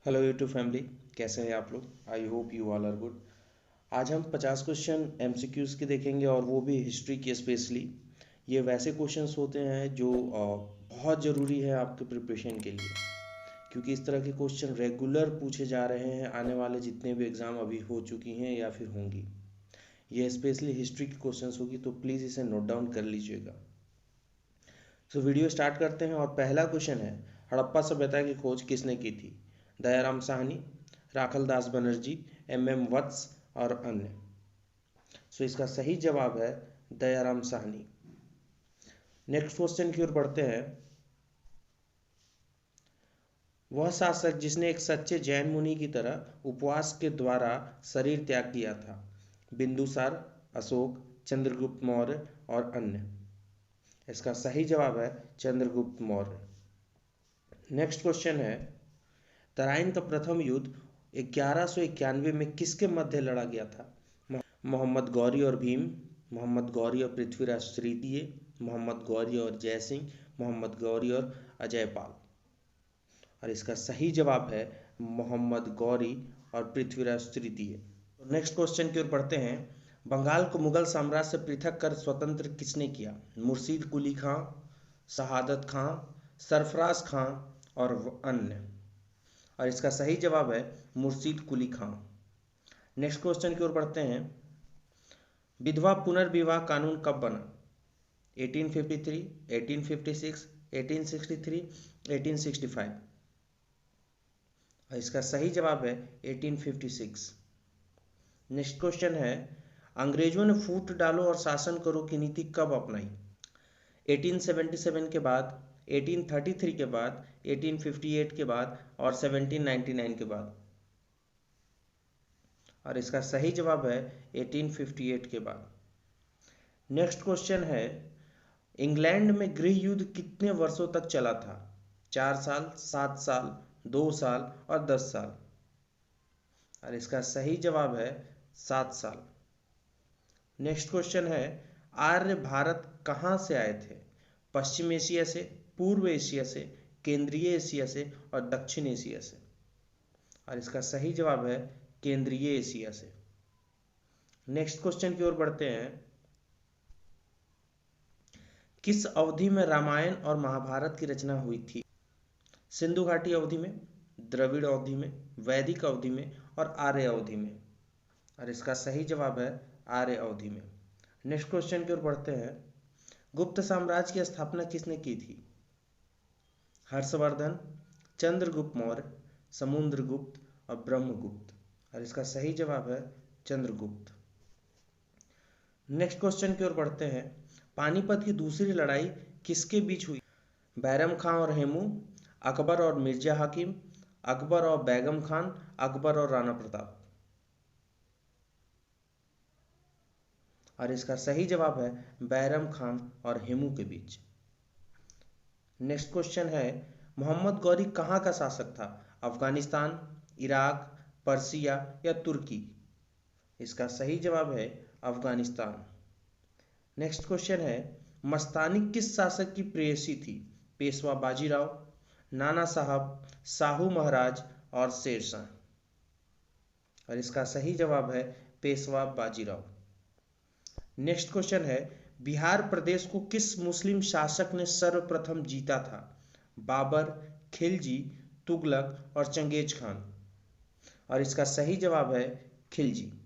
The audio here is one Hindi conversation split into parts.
हेलो यूट्यूब फैमिली, कैसे हैं आप लोग। I hope you all are good. आज हम 50 क्वेश्चन एमसीक्यूज़ के देखेंगे और वो भी हिस्ट्री के स्पेशली। ये वैसे क्वेश्चंस होते हैं जो बहुत ज़रूरी है आपके प्रिपरेशन के लिए, क्योंकि इस तरह के क्वेश्चन रेगुलर पूछे जा रहे हैं आने वाले जितने भी एग्ज़ाम अभी हो चुकी हैं या फिर होंगी। ये स्पेशली हिस्ट्री की क्वेश्चंस होगी, तो प्लीज़ इसे नोट डाउन कर लीजिएगा। तो वीडियो स्टार्ट करते हैं और पहला क्वेश्चन है, हड़प्पा सभ्यता की खोज किसने की थी। दयाराम साहनी, राखल दास बनर्जी, एम वत्स और अन्य। सो इसका सही जवाब है दयाराम साहनी। नेक्स्ट क्वेश्चन की ओर बढ़ते हैं। वह शासक जिसने एक सच्चे जैन मुनि की तरह उपवास के द्वारा शरीर त्याग किया था। बिंदुसार, अशोक, चंद्रगुप्त मौर्य और अन्य। इसका सही जवाब है चंद्रगुप्त मौर्य। नेक्स्ट क्वेश्चन है, तराइन का प्रथम युद्ध 1191 में किसके मध्य लड़ा गया था। मोहम्मद गौरी और भीम, मोहम्मद गौरी और पृथ्वीराज तृतीय, मोहम्मद गौरी और जयसिंह, मोहम्मद गौरी और अजयपाल। और इसका सही जवाब है मोहम्मद गौरी और पृथ्वीराज तृतीय। नेक्स्ट क्वेश्चन की ओर बढ़ते हैं। बंगाल को मुगल साम्राज्य से पृथक कर स्वतंत्र किसने किया। मुर्शीद कुली खां, शहादत खां, सरफराज खां और अन्य। और इसका सही जवाब है मुर्शीद कुली खां। नेक्स्ट क्वेश्चन की ओर बढ़ते हैं। विधवा पुनर्विवाह कानून कब बना। 1853, 1856, 1863, 1865। और इसका सही जवाब है 1856। नेक्स्ट क्वेश्चन है, अंग्रेजों ने फूट डालो और शासन करो की नीति कब अपनाई। 1877 के बाद, 1833 के बाद, 1858 के बाद और 1799 के बाद। और इसका सही जवाब है 1858 के बाद। नेक्स्ट क्वेश्चन है, इंग्लैंड में गृह युद्ध कितने वर्षों तक चला था। 4 साल, 7 साल, 2 साल और 10 साल। और इसका सही जवाब है 7 साल। नेक्स्ट क्वेश्चन है, आर्य भारत कहाँ से आए थे। पश्चिम एशिया से, पूर्व एशिया से, केंद्रीय एशिया से और दक्षिण एशिया से। और इसका सही जवाब है केंद्रीय एशिया से। नेक्स्ट क्वेश्चन की ओर बढ़ते हैं। किस अवधि में रामायण और महाभारत की रचना हुई थी। सिंधु घाटी अवधि में, द्रविड़ अवधि में, वैदिक अवधि में और आर्य अवधि में। और इसका सही जवाब है आर्य अवधि में। नेक्स्ट क्वेश्चन की ओर बढ़ते हैं। गुप्त साम्राज्य की स्थापना किसने की थी। हर्षवर्धन, चंद्रगुप्त मौर्य, समुद्रगुप्त और ब्रह्मगुप्त। और इसका सही जवाब है चंद्रगुप्त। नेक्स्ट क्वेश्चन की ओर बढ़ते हैं। पानीपत की दूसरी लड़ाई किसके बीच हुई। बैरम खां और हेमू, अकबर और मिर्जा हाकिम, अकबर और बैगम खान, अकबर और राणा प्रताप। और इसका सही जवाब है बैरम खान और हेमू के बीच। नेक्स्ट क्वेश्चन है, मोहम्मद गौरी कहाँ का शासक था। अफगानिस्तान, इराक, पर्सिया या तुर्की। इसका सही जवाब है अफगानिस्तान। नेक्स्ट क्वेश्चन है, मस्तानी किस शासक की प्रेयसी थी। पेशवा बाजीराव, नाना साहब, शाहू महाराज और शेरशाह। और इसका सही जवाब है पेशवा बाजीराव। नेक्स्ट क्वेश्चन है, बिहार प्रदेश को किस मुस्लिम शासक ने सर्वप्रथम जीता था। बाबर, खिलजी, तुगलक और चंगेज खान। और इसका सही जवाब है खिलजी।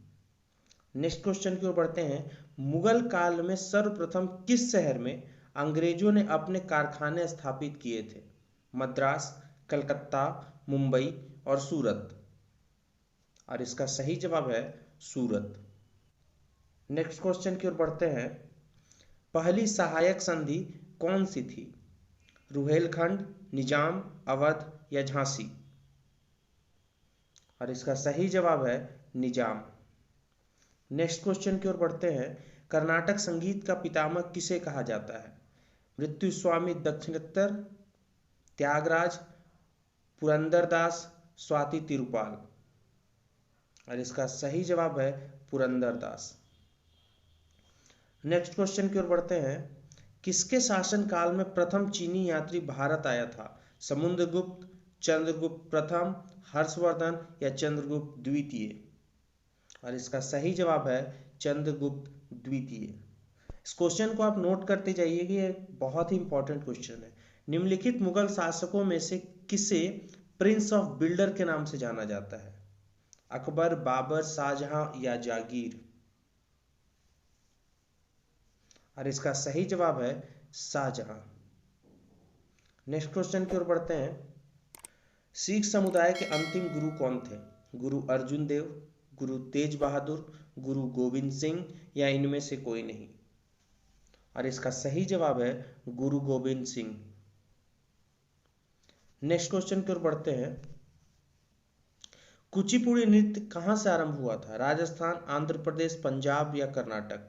नेक्स्ट क्वेश्चन की ओर बढ़ते हैं। मुगल काल में सर्वप्रथम किस शहर में अंग्रेजों ने अपने कारखाने स्थापित किए थे। मद्रास, कलकत्ता, मुंबई और सूरत। और इसका सही जवाब है सूरत। नेक्स्ट क्वेश्चन की ओर बढ़ते हैं। पहली सहायक संधि कौन सी थी। रुहेलखंड, निजाम, अवध या झांसी। और इसका सही जवाब है निजाम। नेक्स्ट क्वेश्चन की ओर बढ़ते हैं। कर्नाटक संगीत का पितामह किसे कहा जाता है। मृत्युस्वामी दक्षिणेतर, त्यागराज, पुरंदरदास, स्वाति तिरुपाल। और इसका सही जवाब है पुरंदरदास। नेक्स्ट क्वेश्चन की ओर बढ़ते हैं। किसके शासन काल में प्रथम चीनी यात्री भारत आया था। समुद्रगुप्त, चंद्रगुप्त प्रथम, हर्षवर्धन या चंद्रगुप्त द्वितीय? और इसका सही जवाब है चंद्रगुप्त द्वितीय। इस क्वेश्चन को आप नोट करते जाइए कि ये बहुत ही इंपॉर्टेंट क्वेश्चन है। निम्नलिखित मुगल शासकों में से किसे प्रिंस ऑफ बिल्डर के नाम से जाना जाता है? अकबर, बाबर, शाहजहां या जागीर? और इसका सही जवाब है शाहजहां। नेक्स्ट क्वेश्चन की ओर बढ़ते हैं। सिख समुदाय के अंतिम गुरु कौन थे? गुरु अर्जुन देव, गुरु तेज बहादुर, गुरु गोविंद सिंह या इनमें से कोई नहीं? और इसका सही जवाब है गुरु गोविंद सिंह। नेक्स्ट क्वेश्चन की ओर बढ़ते हैं। कुचिपुड़ी नृत्य कहां से आरंभ हुआ था? राजस्थान, आंध्र प्रदेश, पंजाब या कर्नाटक?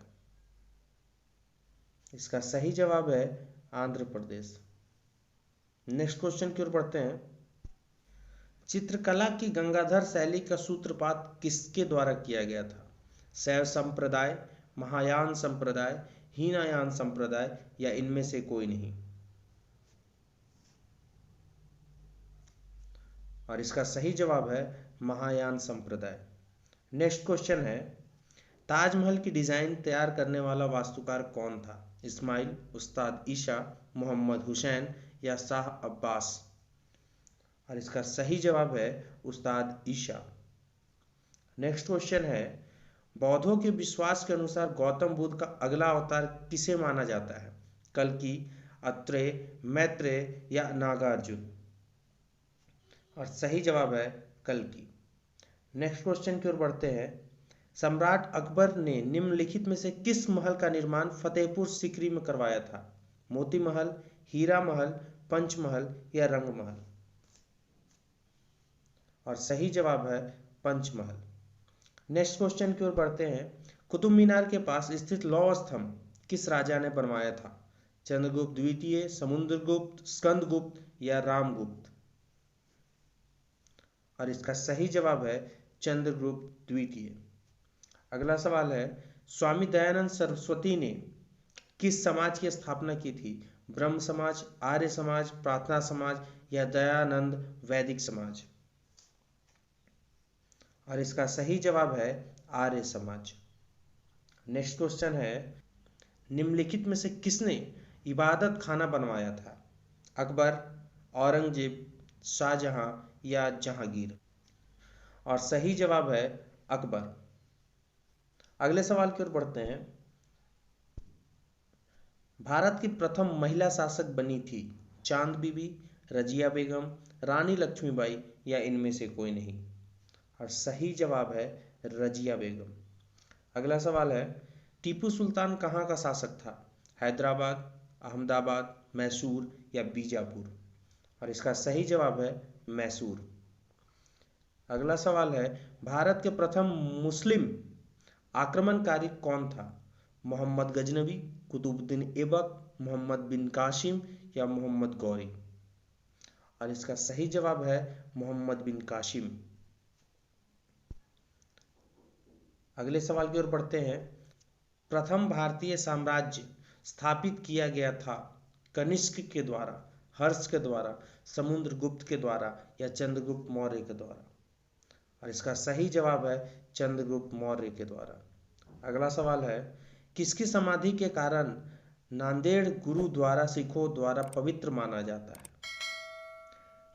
इसका सही जवाब है आंध्र प्रदेश। नेक्स्ट क्वेश्चन की ओर बढ़ते हैं। चित्रकला की गंगाधर शैली का सूत्रपात किसके द्वारा किया गया था? शैव संप्रदाय, महायान संप्रदाय, हीनयान संप्रदाय या इनमें से कोई नहीं? और इसका सही जवाब है महायान संप्रदाय। नेक्स्ट क्वेश्चन है। ताजमहल की डिजाइन तैयार करने वाला वास्तुकार कौन था? इस्माइल, उस्ताद ईशा, मोहम्मद हुसैन या शाह अब्बास? और इसका सही जवाब है उस्ताद ईशा। नेक्स्ट क्वेश्चन है। बौद्धों के विश्वास के अनुसार गौतम बुद्ध का अगला अवतार किसे माना जाता है? कल्कि, अत्रेय, मैत्रेय या नागार्जुन? और सही जवाब है कल्कि। नेक्स्ट क्वेश्चन की ओर बढ़ते हैं। सम्राट अकबर ने निम्नलिखित में से किस महल का निर्माण फतेहपुर सीकरी में करवाया था? मोती महल, हीरा महल, पंचमहल या रंगमहल? और सही जवाब है पंचमहल। नेक्स्ट क्वेश्चन की ओर बढ़ते हैं। कुतुब मीनार के पास स्थित लौह स्तंभ किस राजा ने बनवाया था? चंद्रगुप्त द्वितीय, समुद्रगुप्त, स्कंदगुप्त या रामगुप्त? और इसका सही जवाब है चंद्रगुप्त द्वितीय। अगला सवाल है। स्वामी दयानंद सरस्वती ने किस समाज की स्थापना की थी? ब्रह्म समाज, आर्य समाज, प्रार्थना समाज या दयानंद वैदिक समाज? और इसका सही जवाब है आर्य समाज। नेक्स्ट क्वेश्चन है। निम्नलिखित में से किसने इबादत खाना बनवाया था? अकबर, औरंगजेब, शाहजहां या जहांगीर? और सही जवाब है अकबर। अगले सवाल की ओर बढ़ते हैं। भारत की प्रथम महिला शासक बनी थी चांद बीबी, रजिया बेगम, रानी लक्ष्मीबाई या इनमें से कोई नहीं? और सही जवाब है रजिया बेगम। अगला सवाल है। टीपू सुल्तान कहाँ का शासक था? हैदराबाद, अहमदाबाद, मैसूर या बीजापुर? और इसका सही जवाब है मैसूर। अगला सवाल है। भारत के प्रथम मुस्लिम आक्रमणकारी कौन था? मोहम्मद गजनवी, कुतुबुद्दीन ऐबक, मोहम्मद बिन कासिम या मोहम्मद गौरी? और इसका सही जवाब है मोहम्मद बिन कासिम। अगले सवाल की ओर बढ़ते हैं। प्रथम भारतीय साम्राज्य स्थापित किया गया था कनिष्क के द्वारा, हर्ष के द्वारा, समुद्रगुप्त के द्वारा या चंद्रगुप्त मौर्य के द्वारा? और इसका सही जवाब है चंद्रगुप्त मौर्य के द्वारा। अगला सवाल है। किसकी समाधि के कारण नांदेड़ गुरुद्वारा सिखों द्वारा पवित्र माना जाता है?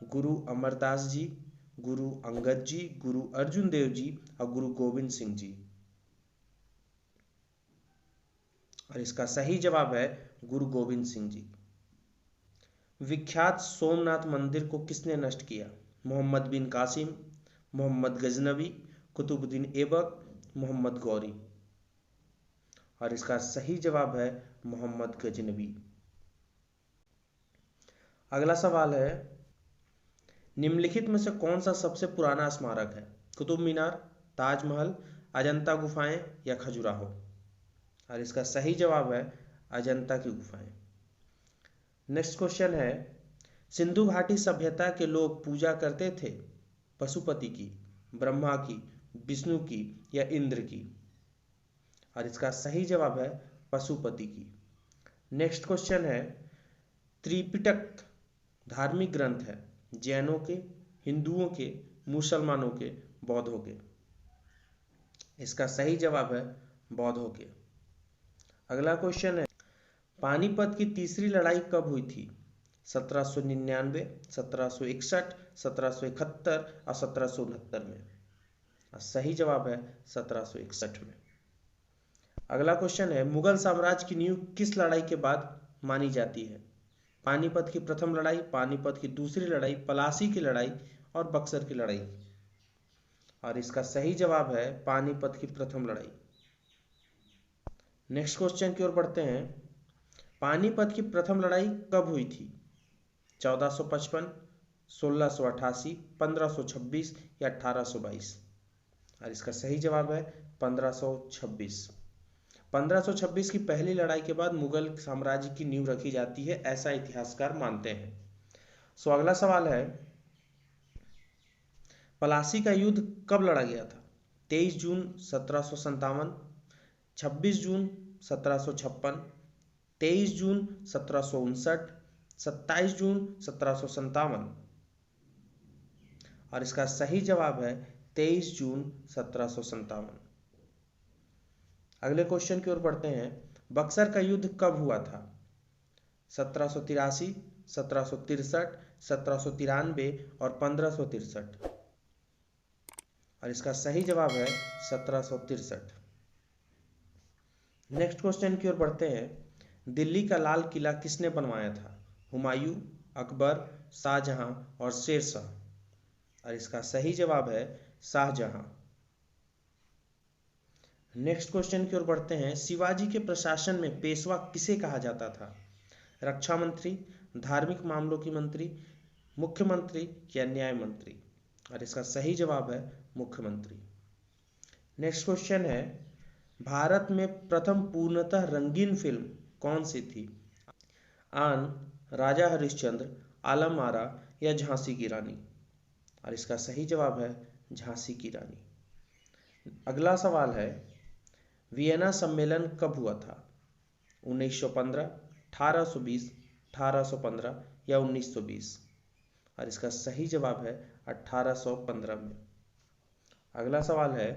गुरु अमरदास जी, गुरु अंगद जी, गुरु अर्जुन देव जी और गुरु गोविंद सिंह जी? और इसका सही जवाब है गुरु गोविंद सिंह जी। विख्यात सोमनाथ मंदिर को किसने नष्ट किया? मोहम्मद बिन कासिम, मोहम्मद गजनवी, कुतुबुद्दीन ऐबक, मोहम्मद गौरी? और इसका सही जवाब है मोहम्मद गजनवी। अगला सवाल है। निम्नलिखित में से कौन सा सबसे पुराना स्मारक है? कुतुब मीनार, ताजमहल, अजंता गुफाएं या खजुराहो? और इसका सही जवाब है अजंता की गुफाएं। नेक्स्ट क्वेश्चन है। सिंधु घाटी सभ्यता के लोग पूजा करते थे पशुपति की, ब्रह्मा की, विष्णु की या इंद्र की? और इसका सही जवाब है पशुपति की। नेक्स्ट क्वेश्चन है। त्रिपिटक धार्मिक ग्रंथ है जैनों के, हिंदुओं के, मुसलमानों के, बौद्धों के? इसका सही जवाब है बौद्धों के। अगला क्वेश्चन है, पानीपत की तीसरी लड़ाई कब हुई थी? 1799, 1761, 1771 और 1769 में? सही जवाब है 1761 में। अगला क्वेश्चन है, मुगल साम्राज्य की नींव किस लड़ाई के बाद मानी जाती है? पानीपत की प्रथम लड़ाई, पानीपत की दूसरी लड़ाई, पलासी की लड़ाई और बक्सर की लड़ाई? और इसका सही जवाब है पानीपत की प्रथम लड़ाई। नेक्स्ट क्वेश्चन की ओर बढ़ते हैं, पानीपत की प्रथम लड़ाई कब हुई थी? 1455, 1688, 1526 या 1822? और इसका सही जवाब है 1526। 1526 की पहली लड़ाई के बाद मुगल साम्राज्य की नींव रखी जाती है, ऐसा इतिहासकार मानते हैं। अगला सवाल है, पलासी का युद्ध कब लड़ा गया था? 23 जून 1757, 26 जून 1756, 23 जून 1759, 27 जून 1757? और इसका सही जवाब है 23 जून 1757। अगले क्वेश्चन की ओर बढ़ते हैं, बक्सर का युद्ध कब हुआ था? 1783, 1763, 1793 और 1563? और इसका सही जवाब है 1763। नेक्स्ट क्वेश्चन की ओर बढ़ते हैं, दिल्ली का लाल किला किसने बनवाया था? हुमायूं, अकबर, शाहजहां और शेरशाह? और इसका सही जवाब है शाहजहां। नेक्स्ट क्वेश्चन की ओर बढ़ते हैं, शिवाजी के प्रशासन में पेशवा किसे कहा जाता था? रक्षा मंत्री, धार्मिक मामलों की मंत्री, मुख्यमंत्री या न्याय मंत्री? और इसका सही जवाब है मुख्यमंत्री। नेक्स्ट क्वेश्चन है, भारत में प्रथम पूर्णतः रंगीन फिल्म कौन सी थी? आन, राजा हरिश्चंद्र, आलम आरा या झांसी की रानी? और इसका सही जवाब है झांसी की रानी। अगला सवाल है, वियना सम्मेलन कब हुआ था? 1915, 1820, 1815 या 1920? और इसका सही जवाब है 1815 में। अगला सवाल है,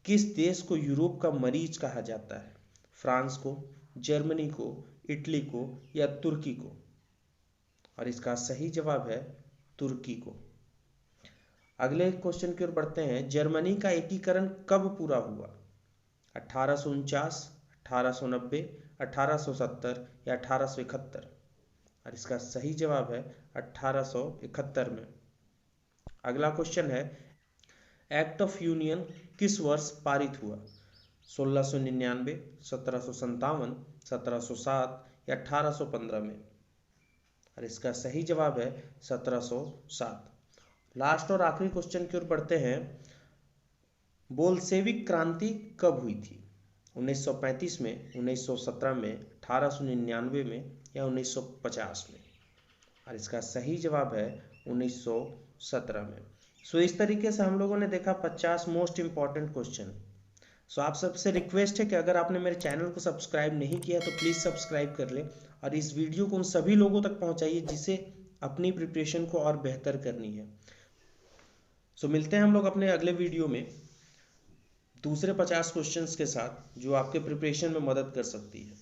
किस देश को यूरोप का मरीज कहा जाता है? फ्रांस को, जर्मनी को, इटली को या तुर्की को? और इसका सही जवाब है तुर्की को। अगले क्वेश्चन की ओर बढ़ते हैं, जर्मनी का एकीकरण कब पूरा हुआ? 1849, 1890, 1870 या 1871? और इसका सही जवाब है 1871 में। अगला क्वेश्चन है, एक्ट ऑफ यूनियन किस वर्ष पारित हुआ? 1699, 1757, 1707 या 1815 में? और इसका सही जवाब है 1707। लास्ट और आखिरी क्वेश्चन की ओर बढ़ते हैं, बोल्शेविक क्रांति कब हुई थी? 1935 में, 1917 में, 1899 में या 1950 में? और इसका सही जवाब है 1917 में। इस तरीके से हम लोगों ने देखा 50 मोस्ट इंपॉर्टेंट क्वेश्चन। आप सबसे रिक्वेस्ट है कि अगर आपने मेरे चैनल को सब्सक्राइब नहीं किया तो प्लीज़ सब्सक्राइब कर ले और इस वीडियो को उन सभी लोगों तक पहुंचाइए जिसे अपनी प्रिपरेशन को और बेहतर करनी है। मिलते हैं हम लोग अपने अगले वीडियो में दूसरे 50 क्वेश्चंस के साथ जो आपके प्रिपरेशन में मदद कर सकती है।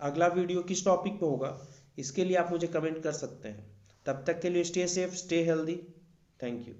अगला वीडियो किस टॉपिक पे होगा इसके लिए आप मुझे कमेंट कर सकते हैं। तब तक के लिए stay safe, stay healthy. Thank you.